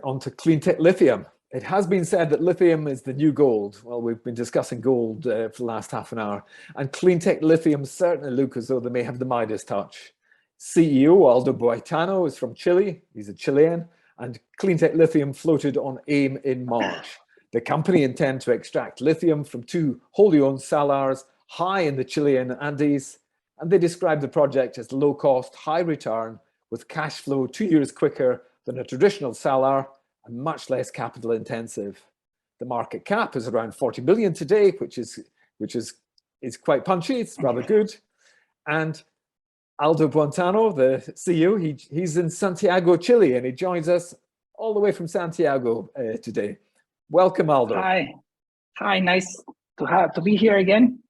On to CleanTech Lithium. It has been said that lithium is the new gold. Well, we've been discussing gold for the last half an hour, and CleanTech Lithium certainly look as though they may have the Midas touch. CEO Aldo Boitano is from Chile. He's a Chilean, and CleanTech Lithium floated on AIM in March. The company intends to extract lithium from two wholly owned salars high in the Chilean Andes, and they describe the project as low cost, high return, with cash flow 2 years quicker than a traditional salar and much less capital intensive. The market cap is around 40 billion today, which is quite punchy. It's rather good. And Aldo Boitano, the CEO, he's in Santiago, Chile, and he joins us all the way from Santiago today. Welcome, Aldo. Hi, nice to be here again.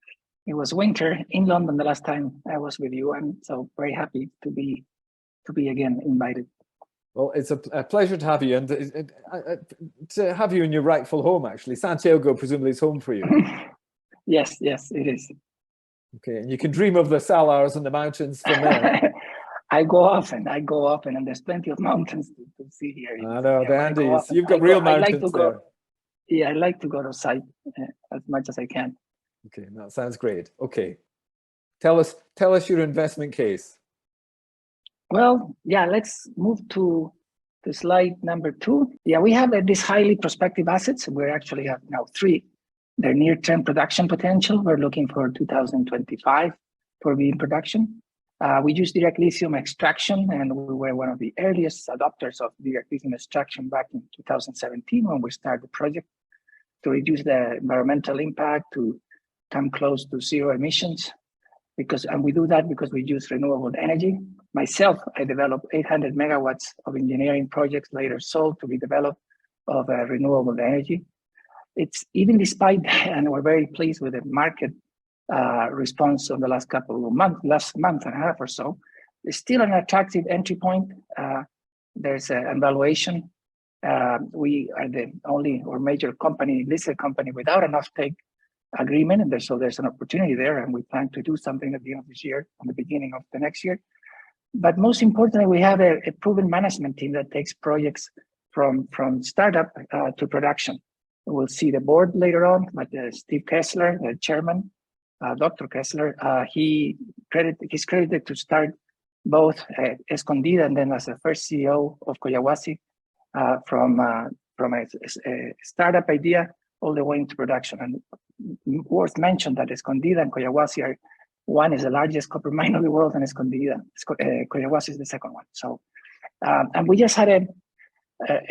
It was winter in London the last time I was with you, and so very happy to be again invited. Well, it's a pleasure to have you, and to have you in your rightful home, actually. Santiago presumably is home for you. Yes, it is. Okay, and you can dream of the Salars and the mountains from there. I go often, and there's plenty of mountains to see here. I know, the Andes. You've got real mountains there. Yeah, I like to go to site as much as I can. Okay, that sounds great. Okay, tell us your investment case. Well, yeah, let's move to slide number 2. Yeah, we have these highly prospective assets. We actually have now 3. Their near-term production potential, we're looking for 2025 for being production. We use direct lithium extraction, and we were one of the earliest adopters of direct lithium extraction back in 2017 when we started the project to reduce the environmental impact, to come close to zero emissions. And we do that because we use renewable energy. Myself, I developed 800 megawatts of engineering projects later sold to be developed of renewable energy. It's even despite, and we're very pleased with the market response of the last couple of months, last month and a half or so. It's still an attractive entry point. There's an valuation. We are the only or major company, listed company without an offtake agreement, and so there's an opportunity there, and we plan to do something at the end of this year, on the beginning of the next year. But most importantly, we have a proven management team that takes projects from startup to production. We'll see the board later on, but Steve Kessler, the chairman, Dr. Kessler, he's credited to start both Escondida and then as the first CEO of Collahuasi from a startup idea all the way into production. And worth mention that Escondida and Collahuasi one is the largest copper mine of the world, and Collahuasi is the second one. So, and we just had a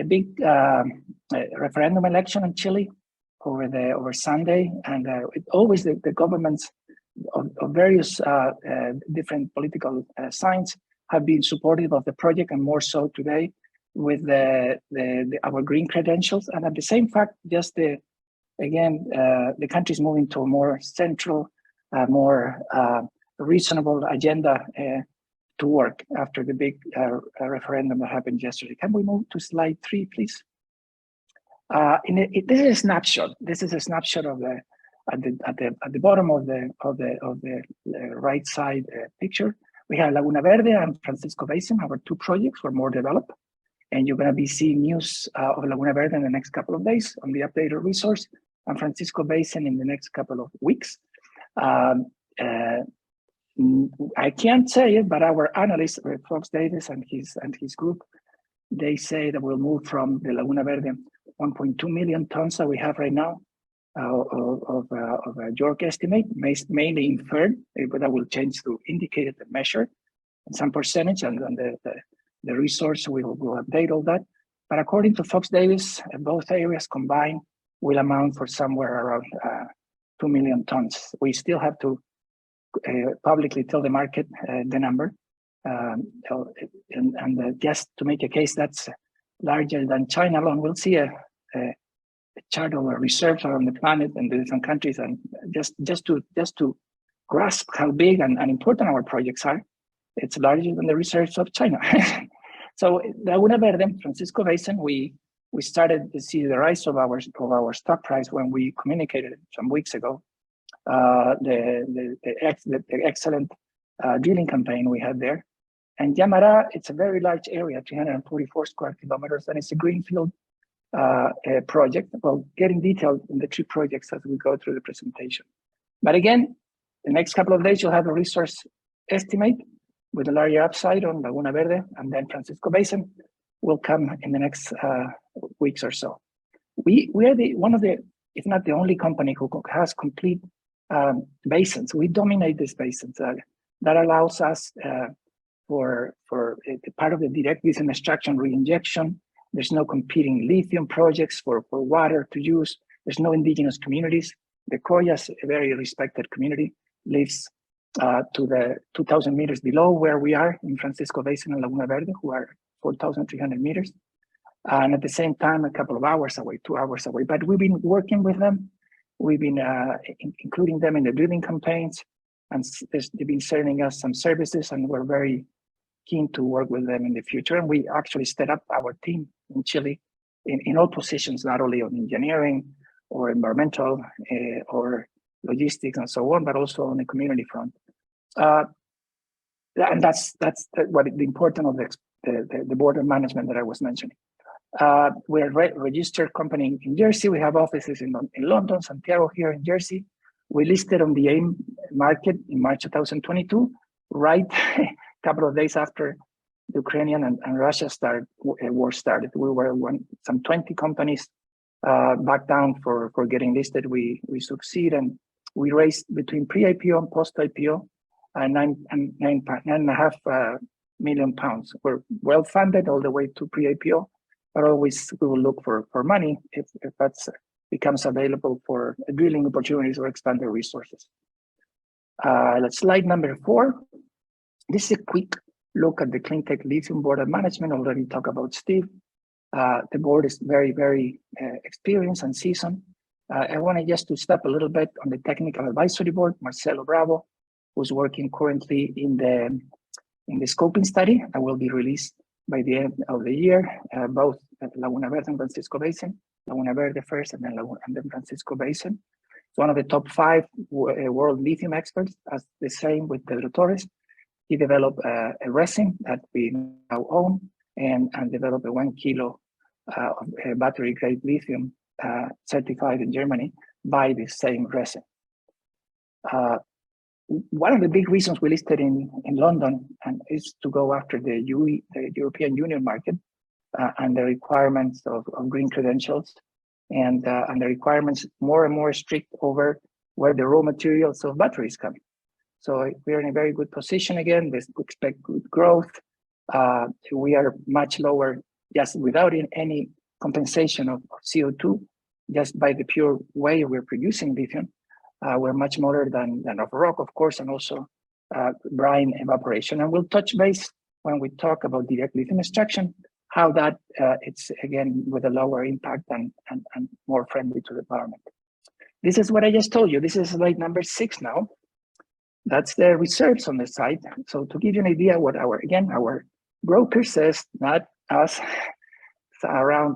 big referendum election in Chile over Sunday, and always the governments of various different political signs have been supportive of the project, and more so today with our green credentials. And at the same fact, just the country is moving to a more central, more reasonable agenda to work after the big referendum that happened yesterday. Can we move to slide 3, please? This is a snapshot. This is a snapshot of at the bottom of the right side picture. We have Laguna Verde and Francisco Basin, our 2 projects were more developed, and you're going to be seeing news of Laguna Verde in the next couple of days on the updated resource, and Francisco Basin in the next couple of weeks. I can't say it, but our analyst, Fox Davis and his group, they say that we'll move from the Laguna Verde 1.2 million tons that we have right now of a JORC estimate, mainly inferred, but that will change to indicated and measured, and some percentage, and the resource will update all that. But according to Fox Davis, both areas combined will amount for somewhere around 2 million tons. We still have to publicly tell the market the number, and just to make a case that's larger than China alone. We'll see a chart of our reserves around the planet and the different countries, and just to grasp how big and important our projects are. It's larger than the reserves of China. So Laguna Verde, Francisco Basin, we started to see the rise of our stock price when we communicated some weeks ago. The excellent drilling campaign we had there, And Yamara, it's a very large area, 344 square kilometers, and it's a greenfield project. Well, getting detailed in the 3 projects as we go through the presentation. But again, the next couple of days, you'll have a resource estimate with a larger upside on Laguna Verde, and then Francisco Basin will come in the next weeks or so. We are one of the, if not the only company who has complete basins. We dominate these basins. That allows us for part of the direct lithium extraction reinjection. There's no competing lithium projects for water to use. There's no indigenous communities. The Coyas, a very respected community, lives to the 2,000 meters below where we are in Francisco Basin and Laguna Verde, who are 4,300 meters. And at the same time, a couple of hours away, 2 hours away. But we've been working with them. We've been including them in the drilling campaigns, and they've been sending us some services, and we're very keen to work with them in the future. And we actually set up our team in Chile in all positions, not only on engineering or environmental or logistics and so on, but also on the community front. And that's what the importance of the border management that I was mentioning. We're a registered company in Jersey. We have offices in London, Santiago here in Jersey. We listed on the AIM market in March 2022, right a couple of days after the Ukrainian and Russia war started. We were some 20 companies back down for getting listed. We succeed, and we raised between pre-IPO and post-IPO £9.5 million. We're well funded all the way to pre-IPO, but always we will look for money if that becomes available for drilling opportunities or expanded resources. Let's slide number 4. This is a quick look at the CleanTech Lithium board of management. Already talked about Steve. The board is very, very experienced and seasoned. I wanted just to step a little bit on the technical advisory board. Marcelo Bravo, who's working currently in the scoping study that will be released by the end of the year, both at Laguna Verde and Francisco Basin. Laguna Verde first, and then Francisco Basin. It's one of the top 5 world lithium experts, as the same with Pedro Torres. He developed a resin that we now own, and developed a 1 kilo battery grade lithium certified in Germany by the same resin. One of the big reasons we listed in London is to go after the European Union market and the requirements of green credentials, and the requirements more and more strict over where the raw materials of batteries come. So we are in a very good position again. We expect good growth. We are much lower, just without any compensation of CO2, just by the pure way we're producing lithium. We're much smaller than of rock, of course, and also brine evaporation. And we'll touch base when we talk about direct lithium extraction, how that it's, again, with a lower impact and more friendly to the environment. This is what I just told you. This is slide number 6 now. That's the reserves on the site. So to give you an idea what our broker says, not us, around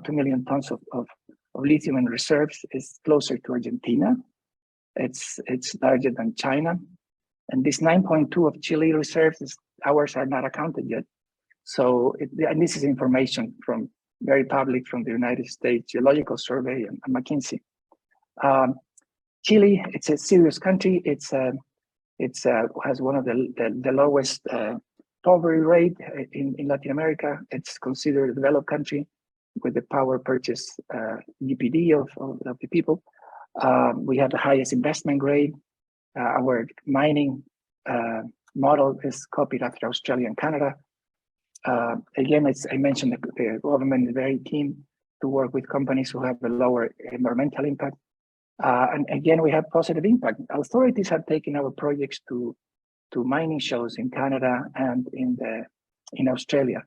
2 million tons of lithium in reserves is closer to Argentina. It's larger than China. And this 9.2 of Chile reserves, ours are not accounted yet. So, and this is information from very public from the United States Geological Survey and McKinsey. Chile, it's a serious country. It has one of the lowest poverty rate in Latin America. It's considered a developed country with the power purchase GPD of the people. We have the highest investment grade. Our mining model is copied after Australia and Canada. Again, as I mentioned, the government is very keen to work with companies who have a lower environmental impact. And again, we have positive impact. Authorities have taken our projects to mining shows in Canada and in Australia.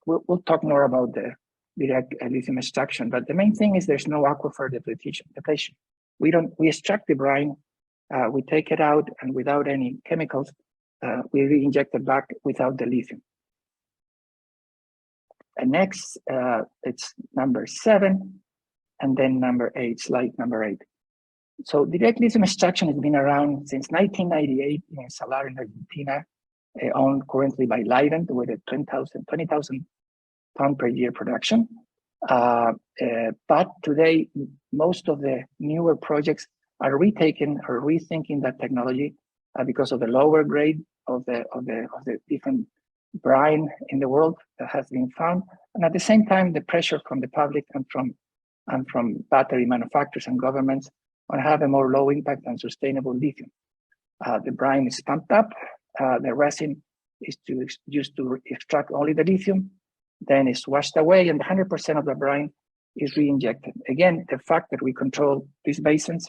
We'll talk more about the direct lithium extraction, but the main thing is there's no aquifer depletion. We extract the brine, we take it out, and without any chemicals, we re-inject it back without the lithium. And next, it's number 7, and then number 8, slide number 8. So direct lithium extraction has been around since 1998 in Salars in Argentina, owned currently by Livent with a 20,000 ton per year production. But today, most of the newer projects are retaking or rethinking that technology because of the lower grade of the different brine in the world that has been found, and at the same time, the pressure from the public and from battery manufacturers and governments on have a more low impact and sustainable lithium. The brine is pumped up, the resin is used to extract only the lithium, then it's washed away, and 100% of the brine is re-injected. Again, the fact that we control these basins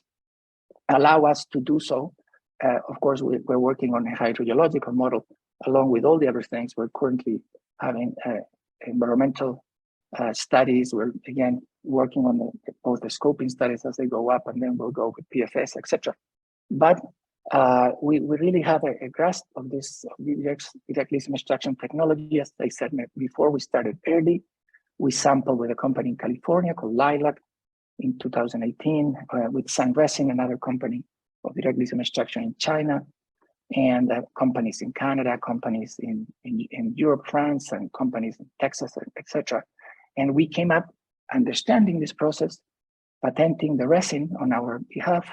allow us to do so. Of course, we're working on a hydrogeological model, along with all the other things. We're currently having environmental studies. We're, again, working on both the scoping studies as they go up, and then we'll go with PFS, etc. But we really have a grasp of this direct lithium extraction technology. As I said before, we started early. We sampled with a company in California called Lilac in 2018, with Sundressing, another company of direct lithium extraction in China, and companies in Canada, companies in Europe, France, and companies in Texas, etc. And we came up understanding this process, patenting the resin on our behalf,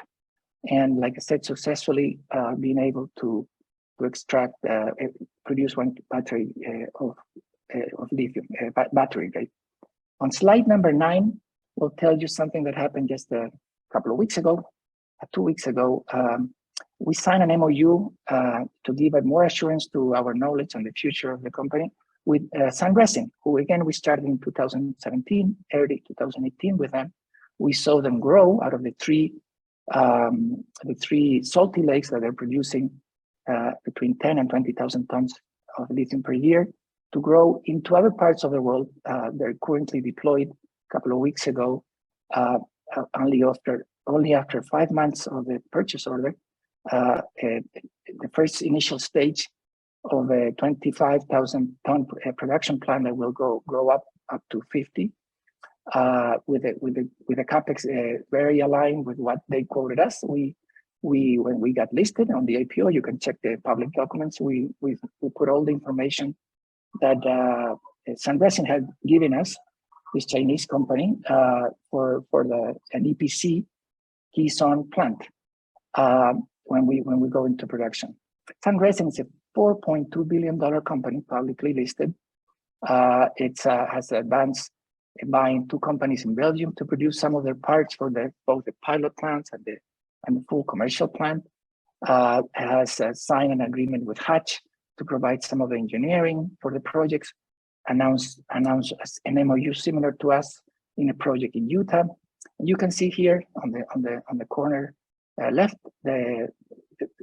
and like I said, successfully being able to extract, produce one battery of lithium, battery grade. On slide number 9, we'll tell you something that happened just a couple of weeks ago, 2 weeks ago. We signed an MOU to give more assurance to our knowledge on the future of the company with Sundressing, who again, we started in 2017, early 2018 with them. We saw them grow out of the three salty lakes that they're producing between 10 and 20,000 tons of lithium per year to grow into other parts of the world. They're currently deployed a couple of weeks ago, only after 5 months of the purchase order. The first initial stage of a 25,000 ton production plant that will grow up to 50, with a capex very aligned with what they quoted us. When we got listed on the IPO, you can check the public documents. We put all the information that Sundressing had given us, this Chinese company, for an EPC Keystone plant when we go into production. Sundressing is a $4.2 billion company, publicly listed. It has advanced buying 2 companies in Belgium to produce some of their parts for both the pilot plants and the full commercial plant. Has signed an agreement with Hatch to provide some of the engineering for the projects. Announced an MOU similar to us in a project in Utah. And you can see here on the corner left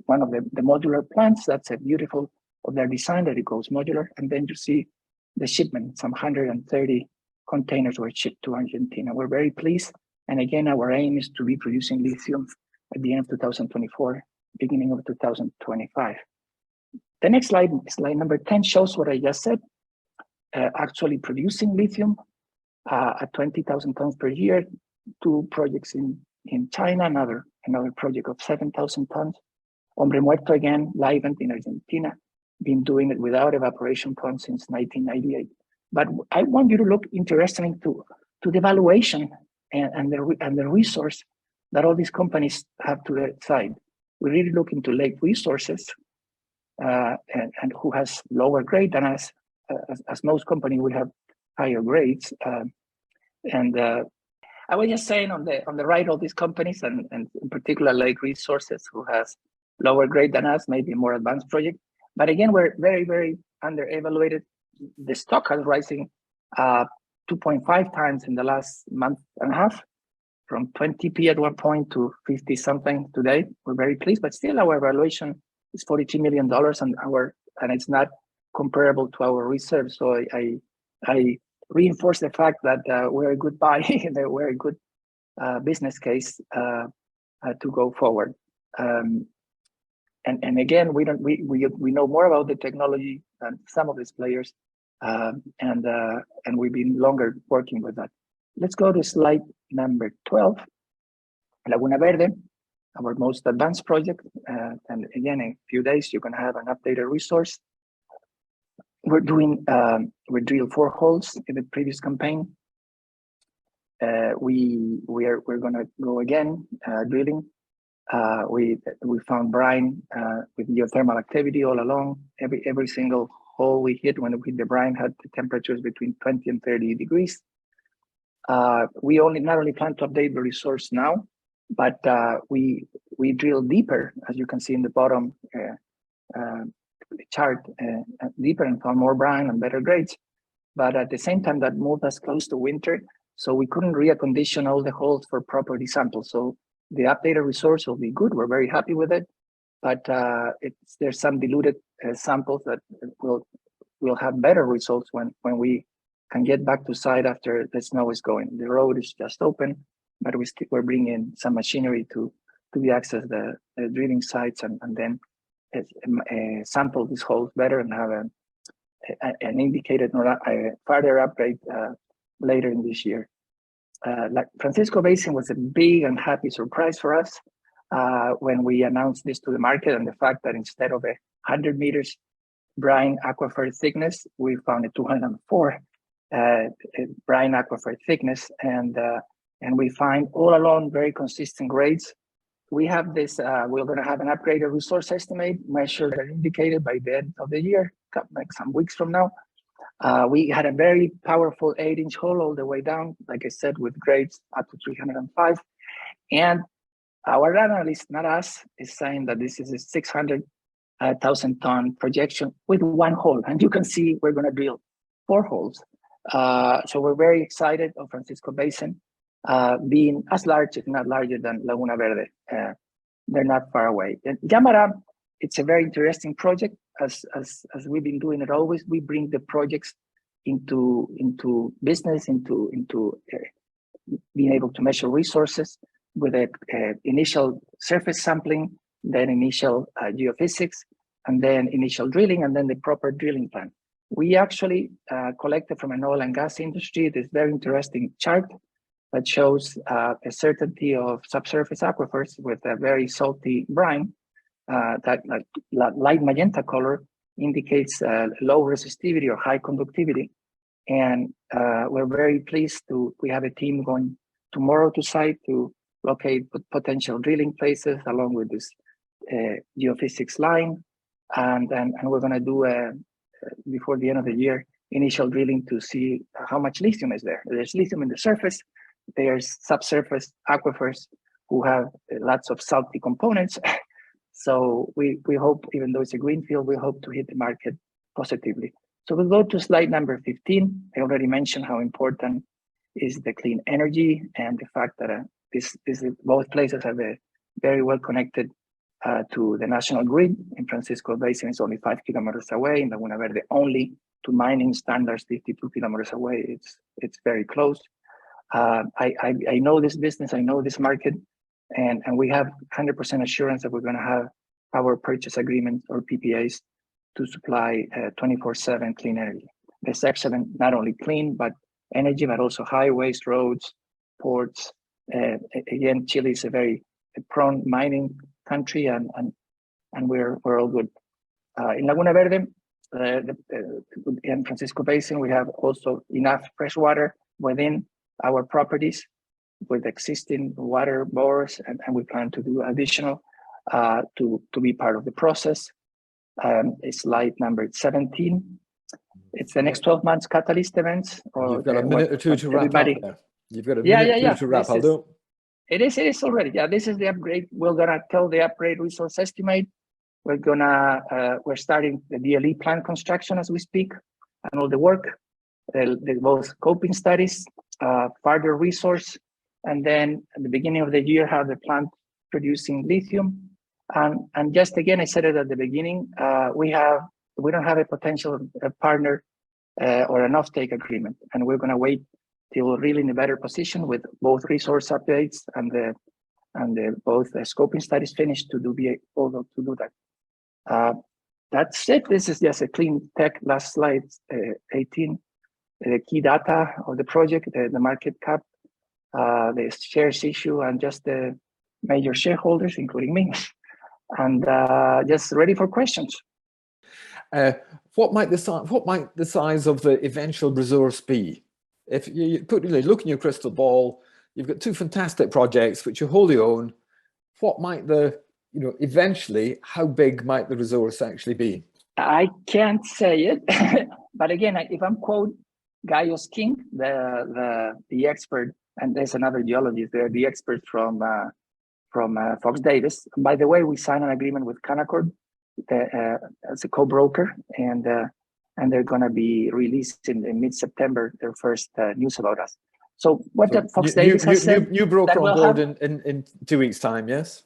one of the modular plants. That's a beautiful of their design, that it goes modular. And then you see the shipment. Some 130 containers were shipped to Argentina. We're very pleased. And again, our aim is to be producing lithium at the end of 2024, beginning of 2025. The next slide number 10, shows what I just said. Actually producing lithium at 20,000 tons per year. 2 projects in China, another project of 7,000 tons. Hombre Muerto again, Livent in Argentina, been doing it without evaporation plant since 1998. But I want you to look interestingly to the valuation and the resource that all these companies have to their side. We really look into lake resources and who has lower grade than us, as most companies will have higher grades. I was just saying on the right, all these companies, and in particular Lake Resources, who has lower grade than us, maybe a more advanced project. But again, we're very, very under-evaluated. The stock has rising 2.5 times in the last month and a half, from 20p at one point to 50 something today. We're very pleased, but still our valuation is $42 million, and it's not comparable to our reserves. So I reinforce the fact that we're a good buy, we're a good business case to go forward. And again, we know more about the technology than some of these players, and we've been longer working with that. Let's go to slide number 12. Laguna Verde. our most advanced project. And again, in a few days, you're going to have an updated resource. We're doing, we drilled 4 holes in the previous campaign. We're going to go again drilling. We found brine with geothermal activity all along. Every single hole we hit when we hit the brine had the temperatures between 20 and 30 degrees. We not only plan to update the resource now, but we drill deeper, as you can see in the bottom chart, deeper and found more brine and better grades. But at the same time, that moved us close to winter, so we couldn't recondition all the holes for property samples. So the updated resource will be good. We're very happy with it, but there's some diluted samples that will have better results when we can get back to site after the snow is going. The road is just open, but we're bringing some machinery to access the drilling sites and then sample these holes better and have an indicated further upgrade later in this year. Like Francisco Basin was a big and happy surprise for us when we announced this to the market, and the fact that instead of 100 meters brine aquifer thickness, we found a 204 brine aquifer thickness, and we find all along very consistent grades. We have this, we're going to have an upgraded resource estimate measured and indicated by the end of the year, like some weeks from now. We had a very powerful 8-inch hole all the way down, like I said, with grades up to 305. And our analyst, not us, is saying that this is a 600,000 ton projection with 1 hole. And you can see we're going to drill 4 holes. So we're very excited of Francisco Basin being as large, if not larger, than Laguna Verde. They're not far away. And Yamara, it's a very interesting project. As we've been doing it always, we bring the projects into business, into being able to measure resources with a initial surface sampling, then initial geophysics, and then initial drilling, and then the proper drilling plan. We actually collected from an oil and gas industry this very interesting chart that shows a certainty of subsurface aquifers with a very salty brine. That light magenta color indicates low resistivity or high conductivity. And we're very pleased we have a team going tomorrow to site to locate potential drilling places along with this geophysics line. And we're going to do, before the end of the year, initial drilling to see how much lithium is there. There's lithium in the surface. There's subsurface aquifers who have lots of salty components. So we hope, even though it's a green field, we hope to hit the market positively. So we'll go to slide number 15. I already mentioned how important is the clean energy and the fact that both places are very well connected to the national grid. In Francisco Basin, it's only 5 kilometers away. In Laguna Verde, only to mining standards, 52 kilometers away. It's very close. I know this business, I know this market, and we have 100% assurance that we're going to have power purchase agreements or PPAs to supply 24/7 clean energy. There's excellent, not only clean but energy, but also highways, roads, ports. Again, Chile is a very prone mining country, and we're all good. In Laguna Verde, in Francisco Basin, we have also enough fresh water within our properties with existing water bores, and we plan to do additional to be part of the process. Slide number 17. It's the next 12 months catalyst events. You've got a minute or two to wrap up there. You've got a minute or two to wrap, Aldo. It is already. Yeah, this is the upgrade. We're gonna tell the upgrade resource estimate. We're starting the DLE plant construction as we speak, and all the work, the both scoping studies, further resource, and then at the beginning of the year have the plant producing lithium. And just again, I said it at the beginning, we don't have a potential partner or an offtake agreement, and we're going to wait till we're really in a better position with both resource updates and both the scoping studies finished to be able to do that. That's it. This is just a CleanTech last slide, 18. The key data of the project, the market cap, the shares issue, and just the major shareholders, including me, and just ready for questions. What might the size of the eventual resource be? If you look in your crystal ball, you've got two fantastic projects which you wholly own. What might eventually, how big might the resource actually be? I can't say it, but again, if I'm quote Gaius King, the expert, and there's another geologist there, the expert from Fox Davis. By the way, we signed an agreement with Canaccord as a co-broker, and they're going to be released in mid-September their first news about us. So what Fox Davis has said, new broker on board in 2 weeks' time, yes?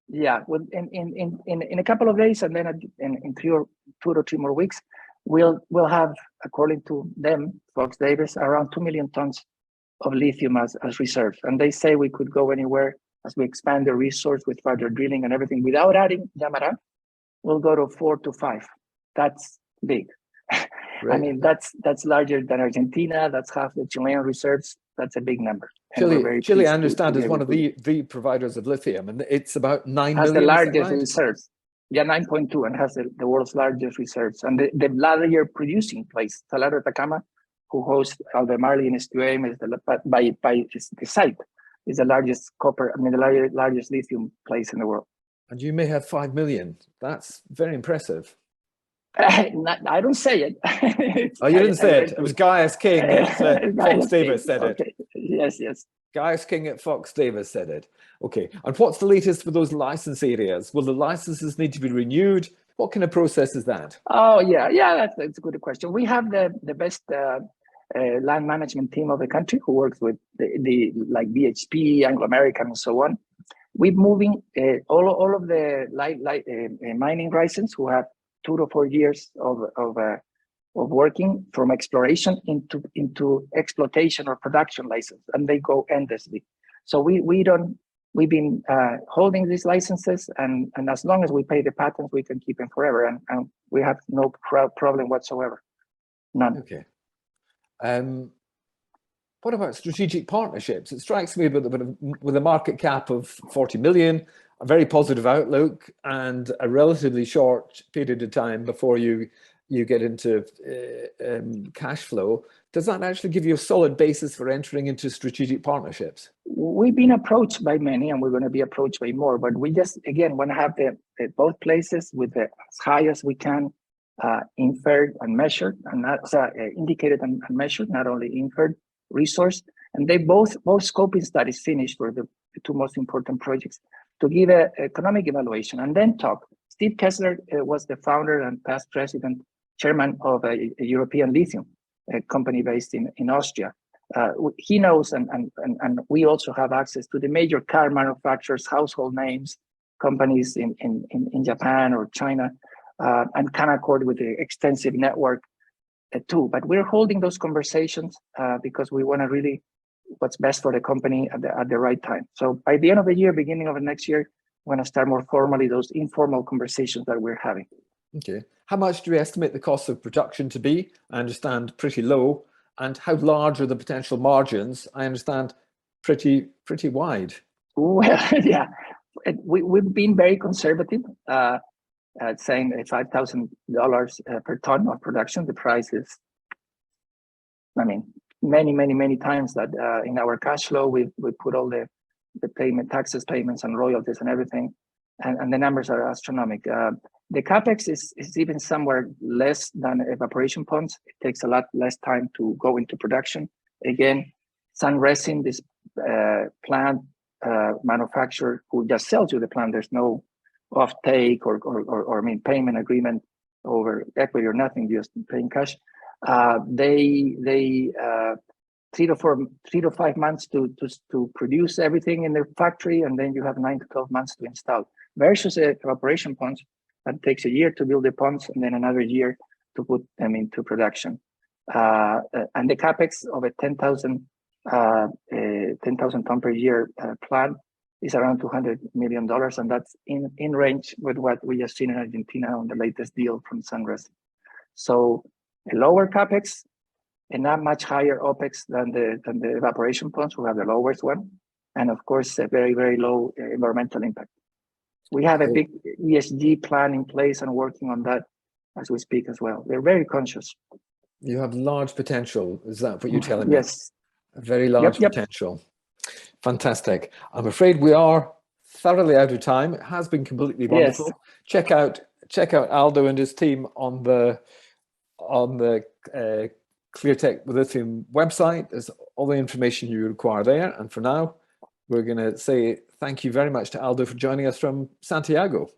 Yeah, well, in a couple of days, and then in 2 to 3 more weeks, we'll have, according to them, Fox Davis, around 2 million tons of lithium as reserves. And they say we could go anywhere as we expand the resource with further drilling and everything. Without adding Yamara, we'll go to 4 to 5. That's big. Right. I mean, that's larger than Argentina. That's half the Chilean reserves. That's a big number. Chile, I understand, is one of the providers of lithium, and it's about 9 million. Has the largest reserves. Yeah, 9.2, and has the world's largest reserves. And the larger producing place, Salars Atacama, who hosts Aldo and Estuem, is the site is the largest copper. I mean, the largest lithium place in the world. And you may have 5 million. That's very impressive. I don't say it. Oh, you didn't say it. It was Gaius King at Fox Davis said it. Yes. Gaius King at Fox Davis said it. Okay. And what's the latest for those license areas? Will the licenses need to be renewed? What kind of process is that? Oh, yeah. That's a good question. We have the best land management team of the country who works with the like BHP, Anglo American, and so on. We're moving all of the mining license who have 2 to 4 years of working from exploration into exploitation or production license, and they go endlessly. So we've been holding these licenses, and as long as we pay the patents, we can keep them forever, and we have no problem whatsoever, none. Okay. What about strategic partnerships? It strikes me with a market cap of 40 million, a very positive outlook, and a relatively short period of time before you get into cash flow. Does that actually give you a solid basis for entering into strategic partnerships? We've been approached by many, and we're going to be approached by more, but we just, again, want to have both places with as high as we can inferred and measured, and that's indicated and measured, not only inferred resource. And they both scoping studies finished for the two most important projects to give an economic evaluation and then talk. Steve Kessler was the founder and past president, chairman of a European lithium company based in Austria. He knows, and we also have access to the major car manufacturers, household names, companies in Japan or China, and Canaccord with the extensive network too. But we're holding those conversations because we want to really what's best for the company at the right time. So by the end of the year, beginning of the next year, we're going to start more formally those informal conversations that we're having. Okay. How much do we estimate the cost of production to be? I understand pretty low. And how large are the potential margins? I understand pretty wide. Well, yeah, we've been very conservative, saying $5,000 per ton of production. The price is, I mean, many times that in our cash flow, we put all the taxes, payments, and royalties and everything, and the numbers are astronomical. The capex is even somewhere less than evaporation ponds. It takes a lot less time to go into production. Again, Sundressing, this plant manufacturer who just sells you the plant, there's no offtake or payment agreement over equity or nothing, just paying cash. They 3 to 5 months to produce everything in their factory, and then you have 9 to 12 months to install. Versus evaporation ponds, that takes a year to build the ponds and then another year to put them into production. And the capex of a 10,000 ton per year plant is around $200 million, and that's in range with what we just seen in Argentina on the latest deal from Sundressing. So a lower capex and not much higher OPEX than the evaporation ponds, who have the lowest one. and of course, a very, very low environmental impact. We have a big ESG plan in place and working on that as we speak as well. We're very conscious. You have large potential. Is that what you're telling me? Yes. A very large potential. Fantastic. I'm afraid we are thoroughly out of time. It has been completely wonderful. Yes. Check out Aldo and his team on the CleanTech Lithium website. There's all the information you require there. And for now, we're going to say thank you very much to Aldo for joining us from Santiago.